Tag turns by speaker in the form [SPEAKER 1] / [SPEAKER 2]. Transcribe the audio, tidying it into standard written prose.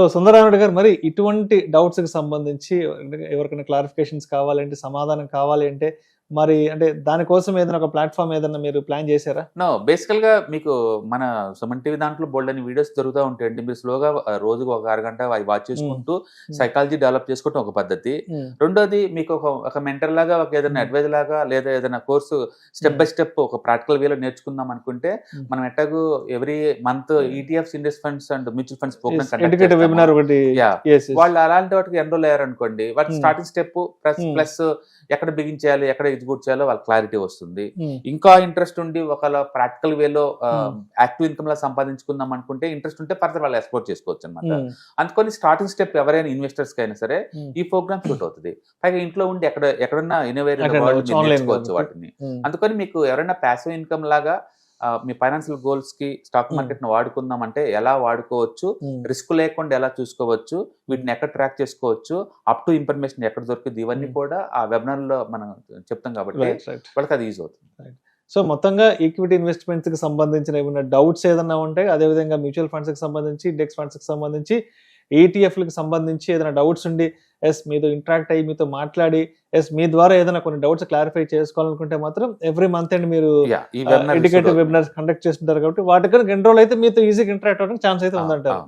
[SPEAKER 1] So Sundararamareddy గారు, మరి ఇటువంటి డౌట్స్ కి సంబంధించి ఎవరికైనా క్లారిఫికేషన్స్ కావాలంటే, సమాధానం కావాలి అంటే మరి అంటే దానికోసం ఏదైనా ఒక ప్లాట్ఫామ్ ఏదైనా మీరు ప్లాన్ చేశారా?
[SPEAKER 2] బేసికల్ గా మీకు మన సుమన్ టీవీ దాంట్లో బోల్డ్ అని వీడియోస్ దొరుకుతూ ఉంటాయండి. మీరు స్లోగా రోజుకు ఒక అరగంట అవి వాచ్ చేసుకుంటూ సైకాలజీ డెవలప్ చేసుకోవటం ఒక పద్ధతి. రెండోది మీకు ఒక మెంటర్ లాగా ఒక ఏదైనా అడ్వైజ్ లాగా లేదా ఏదైనా కోర్సు స్టెప్ బై స్టెప్ ఒక ప్రాక్టికల్ వేలో నేర్చుకుందాం అనుకుంటే మనం ఎట్టాగు every month ETFs, index funds and mutual funds
[SPEAKER 1] educative webinar ఒకటి
[SPEAKER 2] వాళ్ళు అలాంటి వాటికి ఎన్రోల్ అయ్యారనుకోండి, వాటి స్టార్టింగ్ స్టెప్ ప్లస్ ఎక్కడ బిగించాలి, ఎక్కడ ఎగ్జిక్యూట్ చేయాలో వాళ్ళకి క్లారిటీ వస్తుంది. ఇంకా ఇంట్రెస్ట్ ఉండి ఒకవేళ ప్రాక్టికల్ వేలో యాక్టివ్ ఇన్కమ్ లా సంపాదించుకుందాం అనుకుంటే ఇంట్రెస్ట్ ఉంటే ఫర్దర్ వాళ్ళు ఎక్స్ప్లోర్ చేసుకోవచ్చు అనమాట. అందుకని స్టార్టింగ్ స్టెప్ ఎవరైనా ఇన్వెస్టర్స్ కి అయినా సరే ఈ ప్రోగ్రామ్ షూట్ అవుతుంది. పైగా ఇంట్లో ఉండి ఎక్కడన్నా ఇన్నోవేర్ నేర్చుకోవచ్చు వాటిని. అందుకని మీకు ఎవరైనా ప్యాసివ్ ఇన్కమ్ లాగా మీ ఫైనాన్షియల్ గోల్స్ కి స్టాక్ మార్కెట్ ను వాడుకుందాం అంటే ఎలా వాడుకోవచ్చు, రిస్క్ లేకుండా ఎలా చూసుకోవచ్చు, వీటిని ఎక్కడ ట్రాక్ చేసుకోవచ్చు, అప్ టు ఇన్ఫర్మేషన్ ఎక్కడ దొరుకుతుంది, ఇవన్నీ కూడా ఆ వెబినార్ లో మనం చెప్తాం కాబట్టి వాళ్ళకి అది యూజ్ అవుతుంది.
[SPEAKER 1] సో మొత్తంగా ఈక్విటీ ఇన్వెస్ట్మెంట్స్ కి సంబంధించిన ఏమైనా డౌట్స్ ఏదైనా ఉంటాయి, అదేవిధంగా మ్యూచువల్ ఫండ్స్ కి సంబంధించి, ఇండెక్స్ ఫండ్స్ కి సంబంధించి, ఈటీఎఫ్లకు సంబంధించి ఏదైనా డౌట్స్ ఉండి మీతో ఇంటరాక్ట్ అయ్యి మీతో మాట్లాడి మీ ద్వారా ఏదైనా కొన్ని డౌట్స్ క్లారిఫై చేసుకోవాలనుకుంటే మాత్రం ఎవ్రీ మంత్ అండ్ మీరు ఎడ్యుకేటివ్ వెబినార్స్ కండక్ట్ చేస్తుంటారు కాబట్టి వాటికన్నా ఎన్రోల్ అయితే మీతో ఈజీగా ఇంటరాక్ట్ అవ్వడానికి ఛాన్స్ అయితే ఉందంటారు.